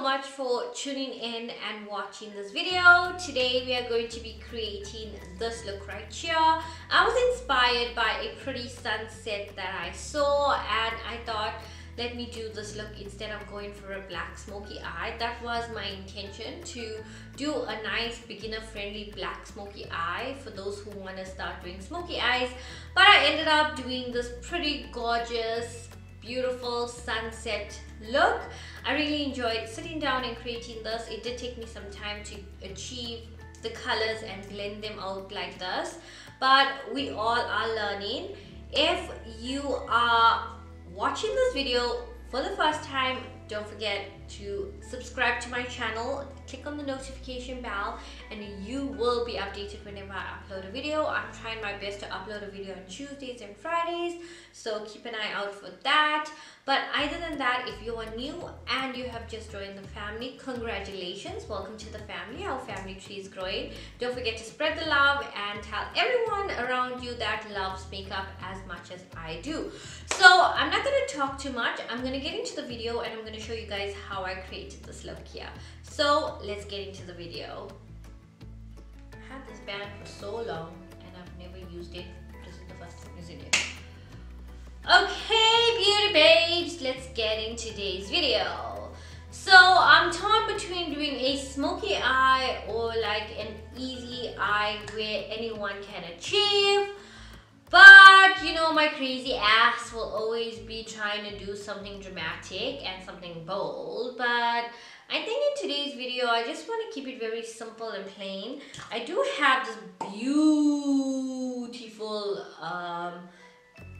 much for tuning in and watching this video. Today we are going to be creating this look right here. I was inspired by a pretty sunset that I saw and I thought, let me do this look instead of going for a black smoky eye. That was my intention, to do a nice beginner friendly black smoky eye for those who want to start doing smoky eyes. But I ended up doing this pretty gorgeous, beautiful sunset look. I really enjoyed sitting down and creating this. It did take me some time to achieve the colors and blend them out like this, but we all are learning. If you are watching this video for the first time, don't forget to subscribe to my channel, click on the notification bell, and you will be updated whenever I upload a video. I'm trying my best to upload a video on Tuesdays and Fridays, so keep an eye out for that. But other than that, if you are new and you have just joined the family, congratulations, welcome to the family. Our family tree is growing. Don't forget to spread the love and tell everyone around you that loves makeup as much as I do. So I'm not going to talk too much. I'm going to get into the video and I'm going to show you guys how I created this look here. So let's get into the video. I had this band for so long and I've never used it. This is the first time using it. Okay, beauty babes, let's get into today's video. So I'm torn between doing a smoky eye or like an easy eye where anyone can achieve. But you know, my crazy ass will always be trying to do something dramatic and something bold. But I think in today's video, I just want to keep it very simple and plain. I do have this beautiful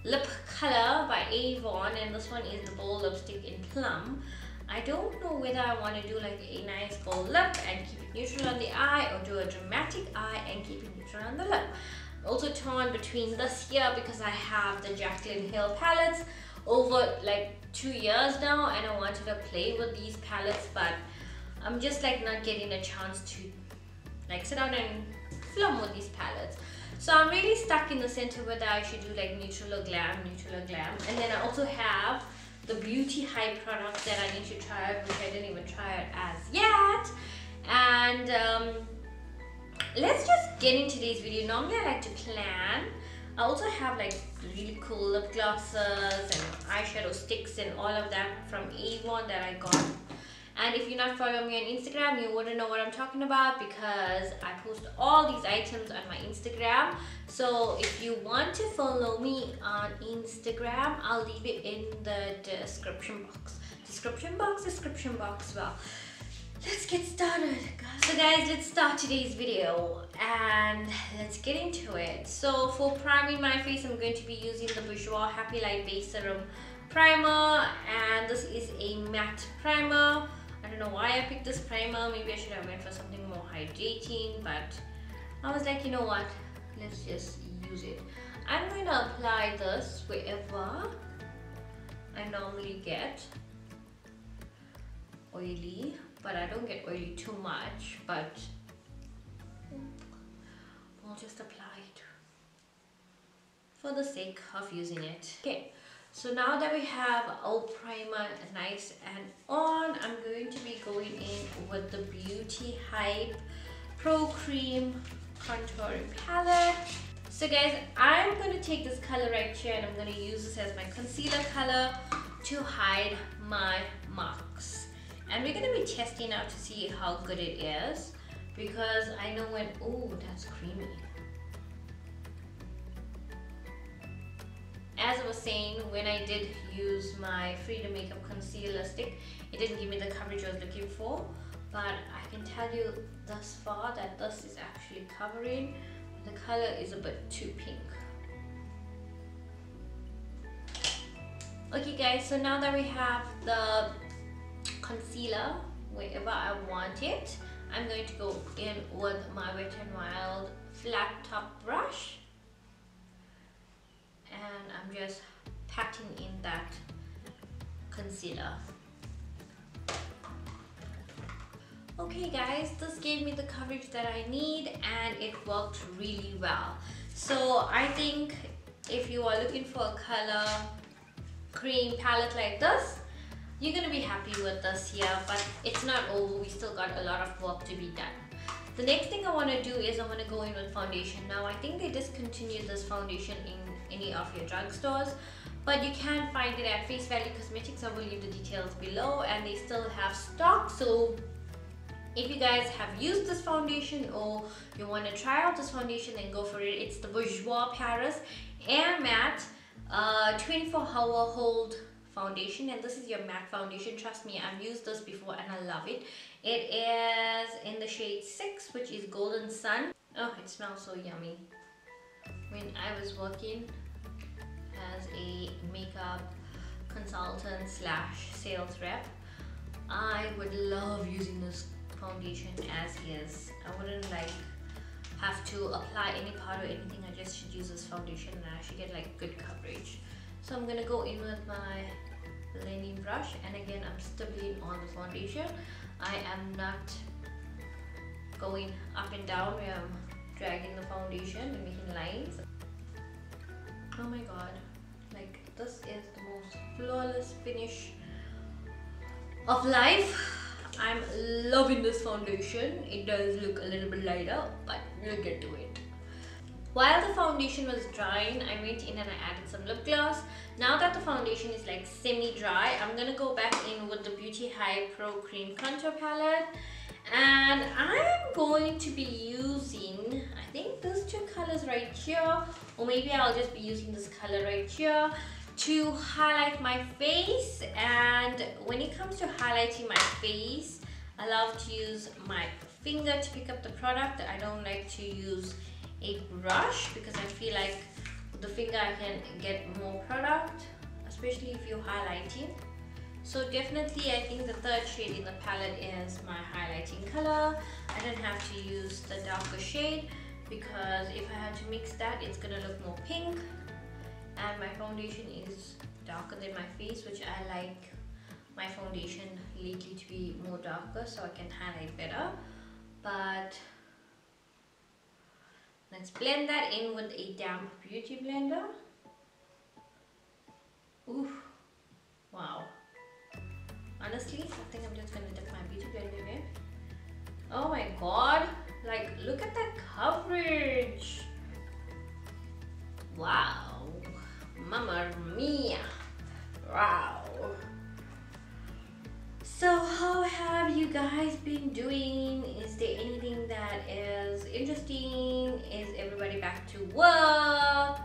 lip color by Avon, and this one is the bold lipstick in Plum. I don't know whether I want to do like a nice bold lip and keep it neutral on the eye, or do a dramatic eye and keep it neutral on the lip. Also torn between this here because I have the Jaclyn Hill palettes over like 2 years now, and I wanted to play with these palettes, but I'm just like not getting a chance to like sit down and film with these palettes. So I'm really stuck in the center whether I should do like neutral or glam. And then I also have the Beauty Hype product that I need to try out, which I didn't even try it as yet. And let's just get into today's video. Normally I like to plan. I also have like really cool lip glosses and eyeshadow sticks and all of that from Avon that I got. And if you're not following me on Instagram, you wouldn't know what I'm talking about because I post all these items on my Instagram. So if you want to follow me on Instagram, I'll leave it in the description box. Description box. Well, let's get started, guys. So guys, let's start today's video and let's get into it. So for priming my face, I'm going to be using the Bourjois Happy Light Base Serum Primer, and this is a matte primer. I don't know why I picked this primer. Maybe I should have went for something more hydrating, but I was like, you know what, let's just use it. I'm going to apply this wherever I normally get oily, but I don't get oily too much, but I'll just apply it for the sake of using it. Okay. So now that we have our primer nice and on, I'm going to be going in with the Beauty Hype Pro Cream Contouring Palette. So guys, I'm going to take this color right here and I'm going to use this as my concealer color to hide my marks. And we're going to be testing out to see how good it is, because I know when, oh, that's creamy. As I was saying, when I did use my Freedom Makeup Concealer Stick, it didn't give me the coverage I was looking for, but I can tell you thus far that this is actually covering. The color is a bit too pink. Okay guys, so now that we have the concealer wherever I want it, I'm going to go in with my Wet n Wild flat top brush. And I'm just patting in that concealer. Okay guys, this gave me the coverage that I need and it worked really well. So I think if you are looking for a color cream palette like this, you're gonna be happy with this here, but it's not over. We still got a lot of work to be done. The next thing I want to do is I want to go in with foundation. Now I think they discontinued this foundation in any of your drugstores, but you can find it at Face Value Cosmetics. I will leave the details below, and they still have stock. So if you guys have used this foundation or you want to try out this foundation, then go for it. It's the Bourjois Paris Air Matte 24-hour hold foundation, and this is your matte foundation. Trust me, I've used this before and I love it. It is in the shade 6, which is Golden Sun. Oh, it smells so yummy. When I was working as a makeup consultant slash sales rep, I would love using this foundation as is. I wouldn't like have to apply any powder or anything. I just should use this foundation and I should get like good coverage. So I'm gonna go in with my blending brush, and again I'm stippling on the foundation. I am not going up and down where I'm dragging the foundation and making lines. Oh my god, like this is the most flawless finish of life. I'm loving this foundation. It does look a little bit lighter, but we'll get to it. While the foundation was drying, I went in and I added some lip gloss. Now that the foundation is like semi-dry, I'm gonna go back in with the Beauty High Pro Cream Contour Palette, and I'm going to be using, I think those two colors right here, or maybe I'll just be using this color right here to highlight my face. And when it comes to highlighting my face, I love to use my finger to pick up the product. I don't like to use a brush because I feel like with the finger I can get more product, especially if you're highlighting. So definitely I think the third shade in the palette is my highlighting color. I don't have to use the darker shade because if I had to mix that, it's gonna look more pink. And my foundation is darker than my face, which I like my foundation lately to be more darker so I can highlight better. But let's blend that in with a damp beauty blender. Ooh, wow. Honestly, I think I'm just gonna dip my beauty blender in. Oh my god, like look at that coverage. Wow. Mamma mia. Wow. So how have you guys been doing? Is there anything that is interesting? Is everybody back to work?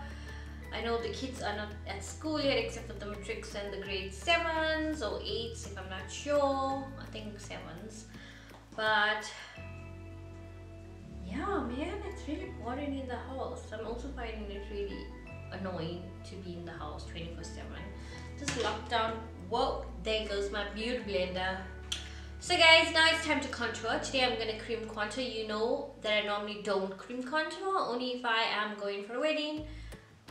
I know the kids are not at school yet except for the matrics and the grade 7s or 8s, if I'm not sure. I think 7s. But yeah, man, it's really boring in the house. I'm also finding it really annoying to be in the house 24/7. This lockdown. Whoa, there goes my beauty blender. So guys, now it's time to contour. Today I'm gonna cream contour. You know that I normally don't cream contour, only if I am going for a wedding,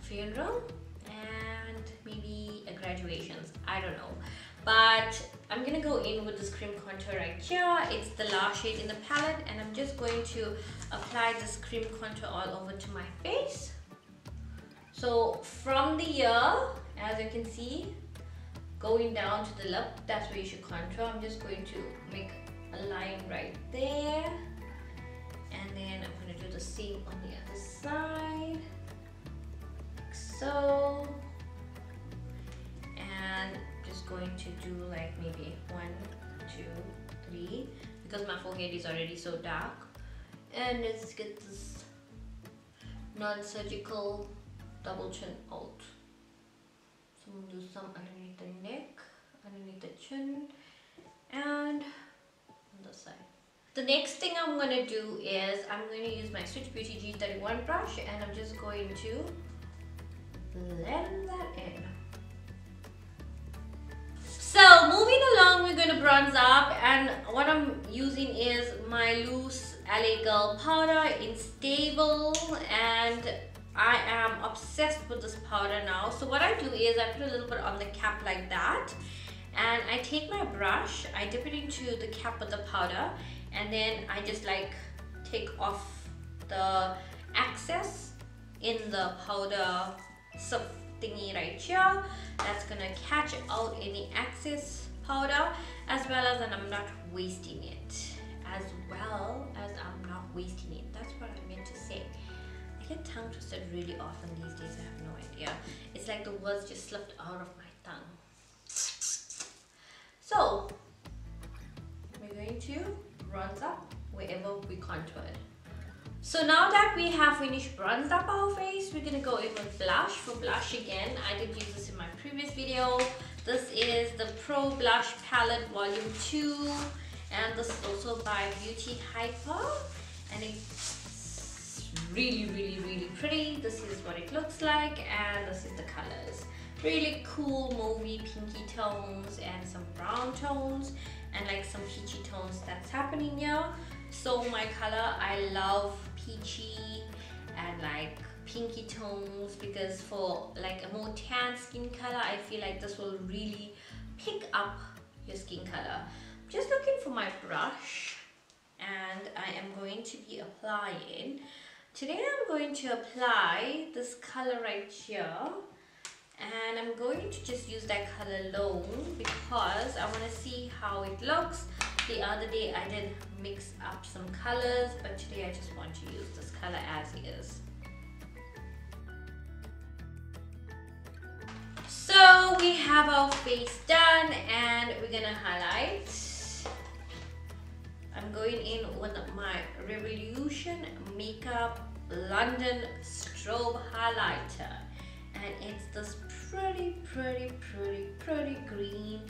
funeral, and maybe a graduations. I don't know. But I'm gonna go in with this cream contour right here. It's the last shade in the palette, and I'm just going to apply this cream contour all over to my face. So from the ear, as you can see, going down to the lip, that's where you should contour. I'm just going to make a line right there, and then I'm going to do the same on the other side, like so. And just going to do like maybe 1, 2, 3, because my forehead is already so dark. And let's get this non-surgical double chin out. So I'm going to do some underneath the neck, underneath the chin, and on the side. The next thing I'm going to do is I'm going to use my Switch Beauty G31 brush, and I'm just going to blend that in. So moving along, we're going to bronze up, and what I'm using is my loose LA Girl powder in Stable, and I am obsessed with this powder now. So what I do is I put a little bit on the cap like that, and I take my brush, I dip it into the cap with the powder, and then I just like take off the excess in the powder thingy right here. That's gonna catch out any excess powder, as well as and I'm not wasting it. As well as I'm not wasting it. That's what I meant to say. I get tongue twisted really often these days. I have no idea. It's like the words just slipped out of my tongue. So we're going to bronze up wherever we contoured. So now that we have finished bronzed up our face, we're gonna go in with blush. For blush again, I did use this in my previous video. This is the Pro Blush Palette Volume 2, and this is also by Beauty Hyper, and it's really pretty. This is what it looks like, and this is the colors. Really cool mauvey pinky tones and some brown tones and like some peachy tones that's happening here. So my color, I love peachy and like pinky tones, because for like a more tan skin color, I feel like this will really pick up your skin color. I'm just looking for my brush, and I am going to be applying. Today I'm going to apply this color right here, and I'm going to just use that color alone because I want to see how it looks. The other day I did mix up some colors, but today I just want to use this color as is. So we have our face done, and we're gonna highlight. I'm going in with my Revolution Makeup London Strobe Highlighter, and it's this pretty green,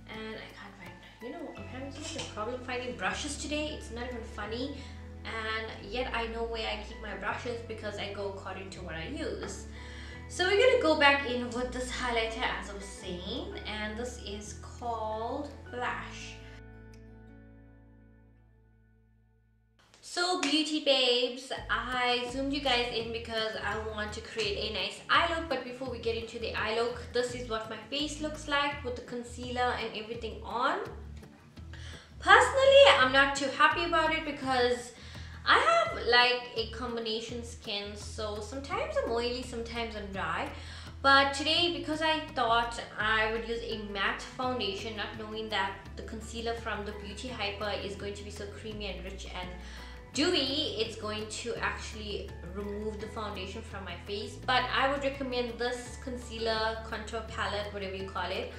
and I can't find, you know, I'm having such a problem finding brushes today. It's not even funny, and yet I know where I keep my brushes because I go according to what I use. So we're gonna go back in with this highlighter as I was saying, and this is called Flash. So beauty babes, I zoomed you guys in because I want to create a nice eye look, but before we get into the eye look, this is what my face looks like with the concealer and everything on. Personally, I'm not too happy about it because I have like a combination skin, so sometimes I'm oily, sometimes I'm dry. But today, because I thought I would use a matte foundation, not knowing that the concealer from the Beauty Hyper is going to be so creamy and rich and dewy, it's going to actually remove the foundation from my face. But I would recommend this concealer, contour palette, whatever you call it,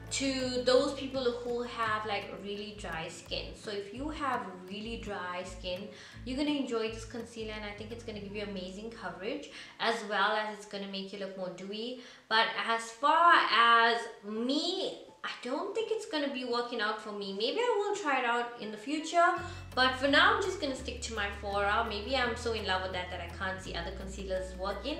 to those people who have like really dry skin. So if you have really dry skin, you're gonna enjoy this concealer, and I think it's gonna give you amazing coverage, as well as it's gonna make you look more dewy. But as far as me, I don't think it's gonna be working out for me. Maybe I will try it out in the future, but for now I'm just gonna stick to my Fora. Maybe I'm so in love with that I can't see other concealers working,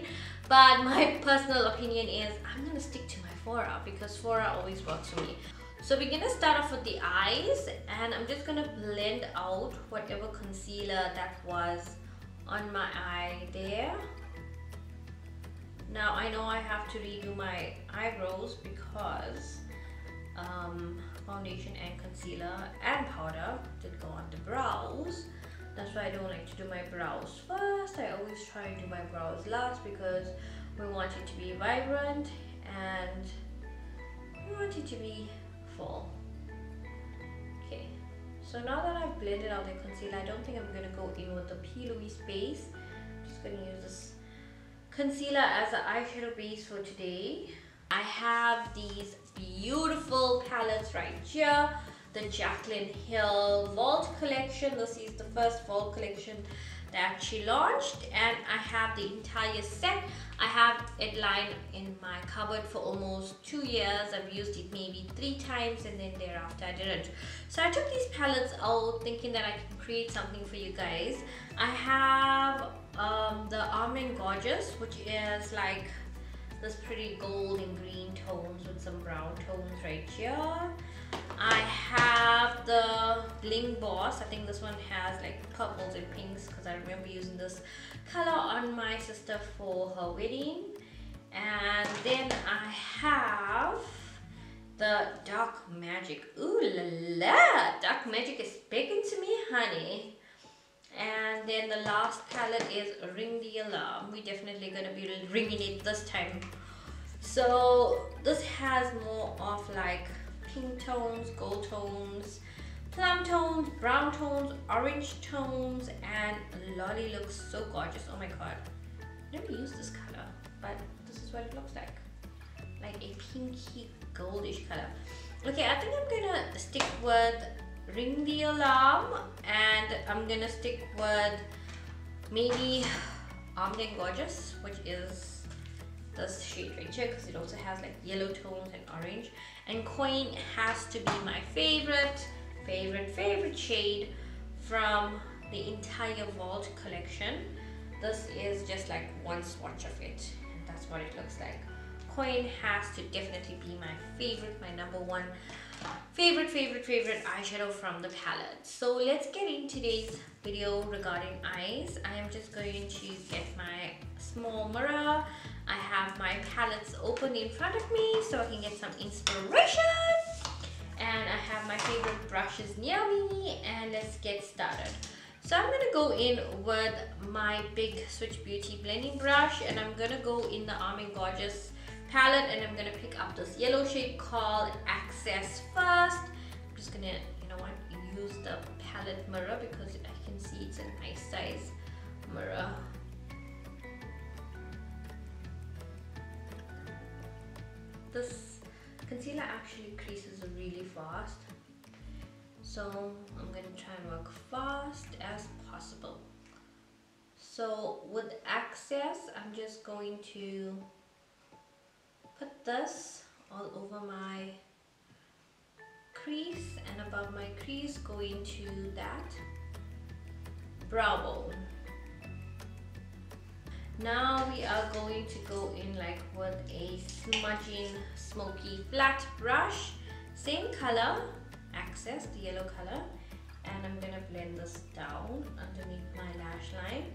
but my personal opinion is I'm gonna stick to my Fora because Fora always works for me. So we're gonna start off with the eyes, and I'm just gonna blend out whatever concealer that was on my eye there. Now I know I have to redo my eyebrows because foundation and concealer and powder did go on the brows. That's why I don't like to do my brows first. I always try to do my brows last because we want it to be vibrant and we want it to be full. Okay, so now that I've blended out the concealer, I don't think I'm going to go in with the P. Louise base. I'm just going to use this concealer as an eyeshadow base for today. I have these beautiful palettes right here, the Jaclyn Hill Vault collection. This is the first Vault collection that she launched, and I have the entire set. I have it lying in my cupboard for almost 2 years. I've used it maybe 3 times, and then thereafter I didn't. So I took these palettes out thinking that I can create something for you guys. I have the Almond Gorgeous, which is like this pretty gold and green tones with some brown tones right here. I have the Bling Boss. I think this one has like purples and pinks because I remember using this color on my sister for her wedding. And then I have the Dark Magic. Ooh la la! Dark Magic is speaking to me, honey. And then the last palette is Ring the Alarm. We're definitely gonna be ringing it this time. So this has more of like pink tones, gold tones, plum tones, brown tones, orange tones, and Lolly looks so gorgeous. Oh my god. I never used this color, but this is what it looks like a pinky goldish color. Okay, I think I'm gonna stick with Ring the Alarm, and I'm gonna stick with maybe Almond and Gorgeous, which is this shade right here, because it also has like yellow tones and orange. And Coin has to be my favorite shade from the entire Vault collection. This is just like one swatch of it, and that's what it looks like. Coin has to definitely be my favorite, my number one favorite eyeshadow from the palette. So let's get into today's video regarding eyes. I am just going to get my small mirror. I have my palettes open in front of me so I can get some inspiration. And I have my favorite brushes near me, and let's get started. So I'm gonna go in with my big Switch Beauty blending brush, and I'm gonna go in the Almond Gorgeous palette, and I'm gonna pick up this yellow shade called Access first. I'm just gonna, you know what, use the palette mirror because I can see it's a nice size mirror. This concealer actually creases really fast, so I'm going to try and work fast as possible. So with Access, I'm just going to put this all over my crease, and above my crease go into that brow bone. Now we are going to go in like with a smudging smoky flat brush, same color, Access, the yellow color, and I'm gonna blend this down underneath my lash line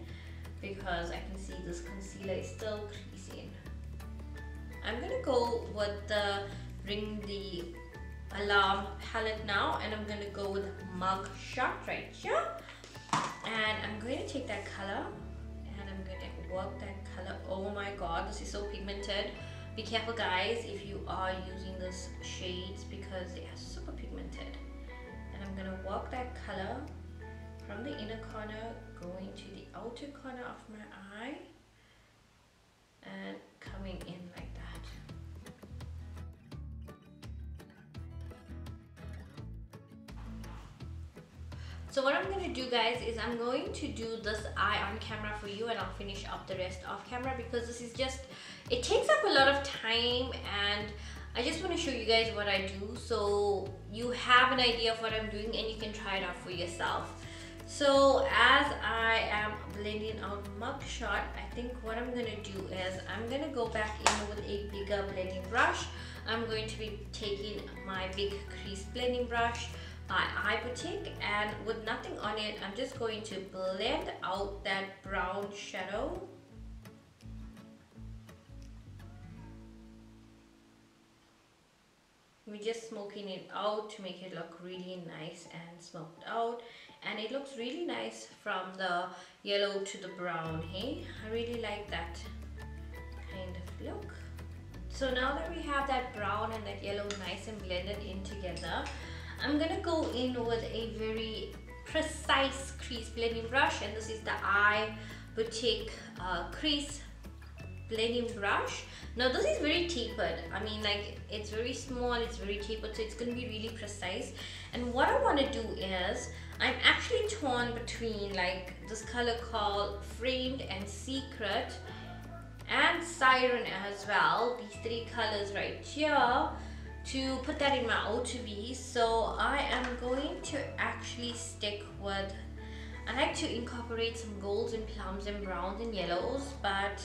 because I can see this concealer is still creasing. I'm gonna go with the Ring the Alarm palette now, and I'm gonna go with Mug Shot right here, and I'm going to take that color and I'm going to work that color. Oh my god, this is so pigmented. Be careful guys if you are using these shades because they are super pigmented. And I'm going to work that color from the inner corner going to the outer corner of my eye and coming in like that. So what I'm going to do guys is I'm going to do this eye on camera for you, and I'll finish up the rest off camera because this is just, it takes up a lot of time, and I just want to show you guys what I do so you have an idea of what I'm doing and you can try it out for yourself. So as I am blending out Mug Shot, I think what I'm going to do is I'm going to go back in with a bigger blending brush. I'm going to be taking my big crease blending brush, my Eye Boutique, and with nothing on it, I'm just going to blend out that brown shadow. We're just smoking it out to make it look really nice and smoked out, and it looks really nice from the yellow to the brown. Hey, I really like that kind of look. So now that we have that brown and that yellow nice and blended in together, I'm gonna go in with a very precise crease blending brush, and this is the Eye Boutique crease blending brush. Now this is very tapered. I mean, like, it's very small, it's very tapered, so it's gonna be really precise. And what I want to do is I'm actually torn between like this color called Framed and Secret and Siren as well, these three colors right here, to put that in my O2B. So I am going to actually stick with, I like to incorporate some golds and plums and browns and yellows, but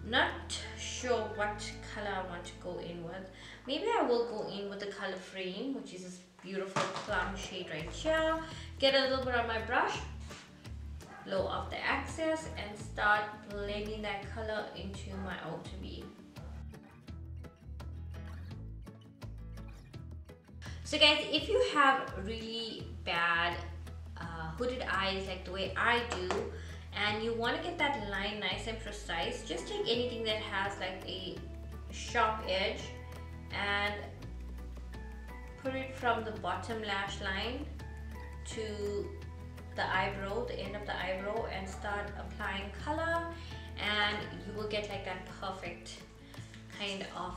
not sure what color I want to go in with. Maybe I will go in with the color Frame, which is this beautiful plum shade right here. Get a little bit on my brush, blow off the excess, and start blending that color into my O2B. So guys, if you have really bad hooded eyes like the way I do, and you want to get that line nice and precise, just take anything that has like a sharp edge and put it from the bottom lash line to the eyebrow, the end of the eyebrow, and start applying color, and you will get like that perfect kind of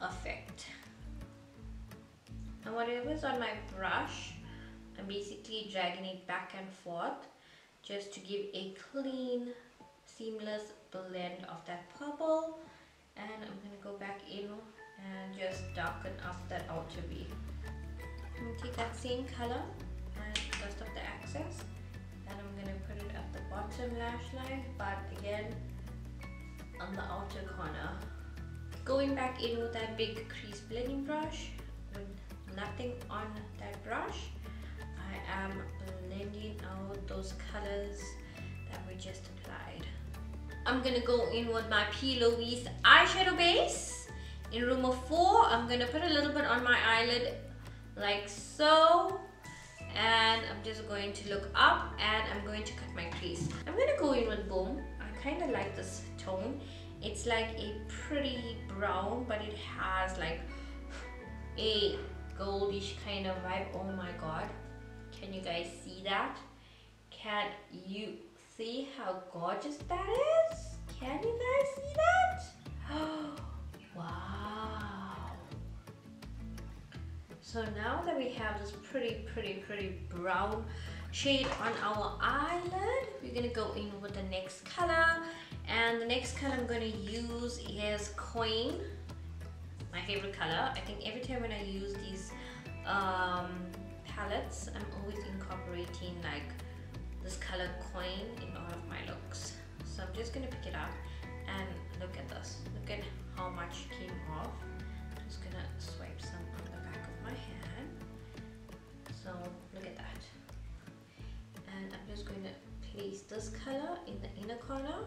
effect. And whatever's on my brush, I'm basically dragging it back and forth just to give a clean, seamless blend of that purple. And I'm going to go back in and just darken up that outer V. I'm going to take that same color and dust up the excess, and I'm going to put it at the bottom lash line, but again on the outer corner. Going back in with that big crease blending brush with nothing on that brush, I am blending out those colors that we just applied. I'm gonna go in with my P. Louise eyeshadow base in room of 4. I'm gonna put a little bit on my eyelid like so, and I'm just going to look up and I'm going to cut my crease. I'm gonna go in with Boom. I kind of like this tone. It's like a pretty brown, but it has like a goldish kind of vibe. Oh my god, can you guys see that? Can you see how gorgeous that is? Can you guys see that? Oh, wow. So now that we have this pretty brown shade on our eyelid, we're gonna go in with the next color, and the next color I'm gonna use is Coin, my favorite color. I think every time when I use these palettes, I'm always incorporating like this color Coin in all of my looks. So I'm just gonna pick it up and look at this. Look at how much came off. I'm just gonna swipe some on the back of my hand. So look at that. And I'm just going to place this color in the inner corner.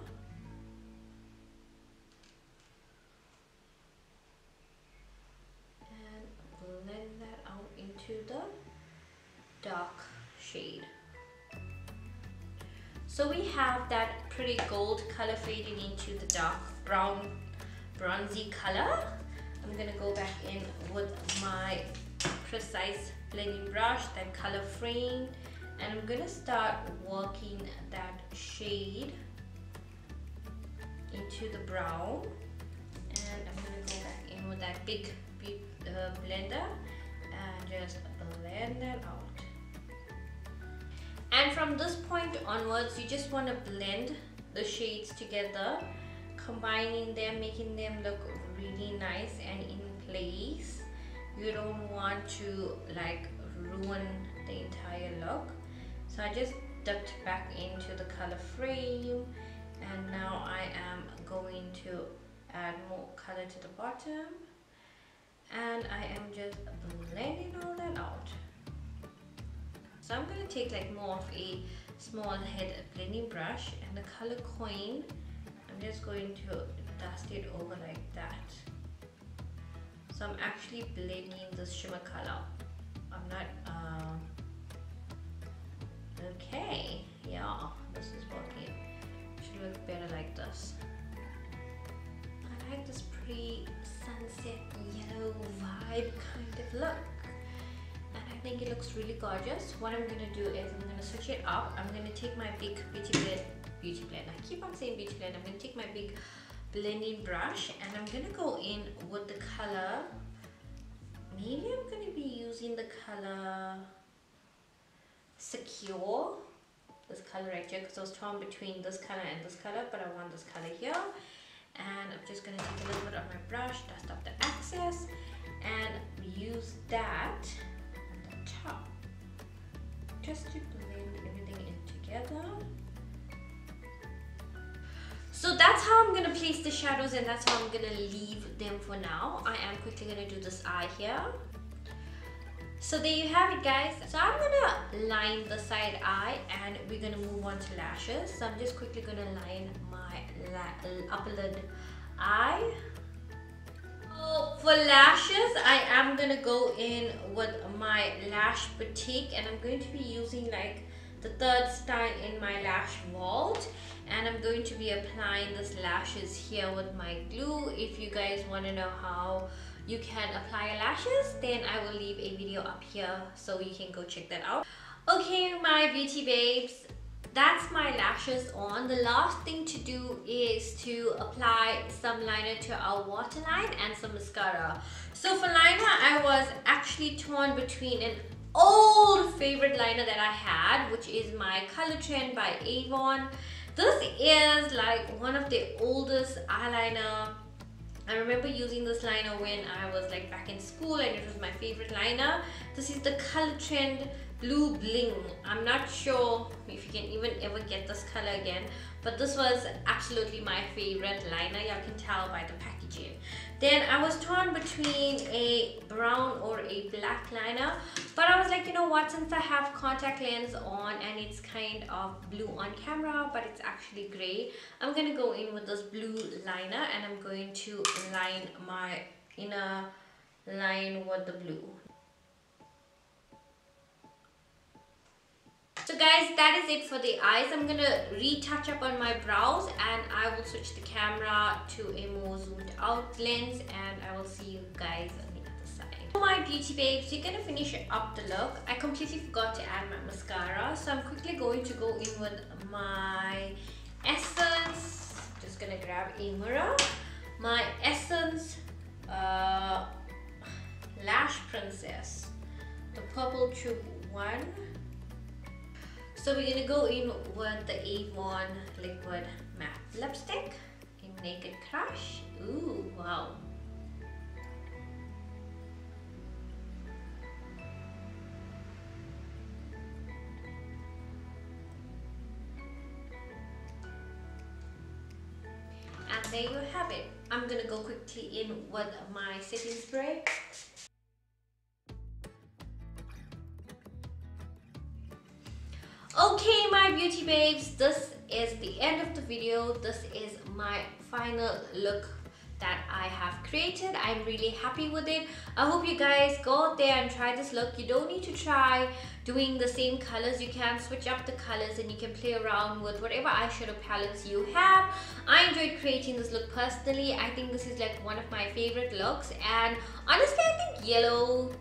And blend that out into the dark shade. So we have that pretty gold color fading into the dark brown bronzy color. I'm gonna go back in with my precise blending brush, that color frame, and I'm gonna start working that shade into the brown. And I'm gonna go back in with that big blender and just blend that out. And from this point onwards, you just want to blend the shades together, combining them, making them look really nice and in place. You don't want to like ruin the entire look. So I just dipped back into the color frame, and now I am going to add more color to the bottom, and I am just blending all that out. So I'm going to take like more of a small head blending brush, and the color Coin, I'm just going to dust it over like that. So I'm actually blending this shimmer color. I'm not okay, yeah, this is working. Should look better like this. I like this pretty sunset yellow vibe kind of look, and I think it looks really gorgeous. What I'm gonna do is I'm gonna switch it up. I'm gonna take my big beauty blend. I keep on saying beauty blend. I'm gonna take my big blending brush, and I'm gonna go in with the color. Maybe I'm gonna be using the color Secure, this color right here, because I was torn between this color and this color, but I want this color here. And I'm just gonna take a little bit of my brush, dust up the excess, and use that on the top, just to blend everything in together. So that's how I'm gonna place the shadows, and that's how I'm gonna leave them for now. I am quickly gonna do this eye here. So there you have it, guys. So I'm gonna line the side eye, and we're gonna move on to lashes. So I'm just quickly gonna line my upper lid eye. So for lashes, I am gonna go in with my Lash Boutique, and I'm going to be using like the third style in my lash vault, and I'm going to be applying this lashes here with my glue. If you guys want to know how you can apply your lashes, then I will leave a video up here so you can go check that out. Okay, my beauty babes, that's my lashes on. The last thing to do is to apply some liner to our waterline and some mascara. So for liner, I was actually torn between an old favorite liner that I had, which is my Color Trend by Avon. This is like one of the oldest eyeliner. I remember using this liner when I was like back in school, and it was my favorite liner. This is the Color Trend Blue Bling. I'm not sure if you can even ever get this color again, but this was absolutely my favorite liner. Y'all can tell by the packaging. Then I was torn between a brown or a black liner, but I was like, you know what, since I have contact lens on and it's kind of blue on camera but it's actually gray, I'm gonna go in with this blue liner and I'm going to line my inner line with the blue. So guys, that is it for the eyes. I'm gonna retouch up on my brows and I will switch the camera to a more zoomed out lens and I will see you guys on the other side. For my beauty babes, you're gonna finish up the look. I completely forgot to add my mascara, so I'm quickly going to go in with my Essence. Just gonna grab a mirror. My Essence Lash Princess, the purple tube one. So we're gonna go in with the Avon Liquid Matte Lipstick in Naked Crush. Ooh, wow. And there you have it. I'm gonna go quickly in with my setting spray. Okay, my beauty babes, this is the end of the video. This is my final look that I have created. I'm really happy with it. I hope you guys go out there and try this look. You don't need to try doing the same colors. You can switch up the colors and you can play around with whatever eyeshadow palettes you have. I enjoyed creating this look personally. I think this is like one of my favorite looks, and honestly I think yellow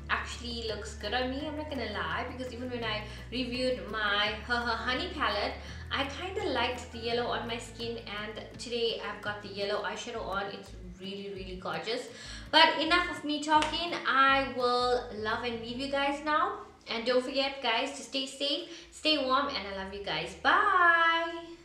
actually looks good on me. I'm not gonna lie, because even when I reviewed my Honey palette, I kind of liked the yellow on my skin, and today I've got the yellow eyeshadow on. It's really gorgeous. But enough of me talking. I will love and leave you guys now, and don't forget guys to stay safe, stay warm, and I love you guys. Bye.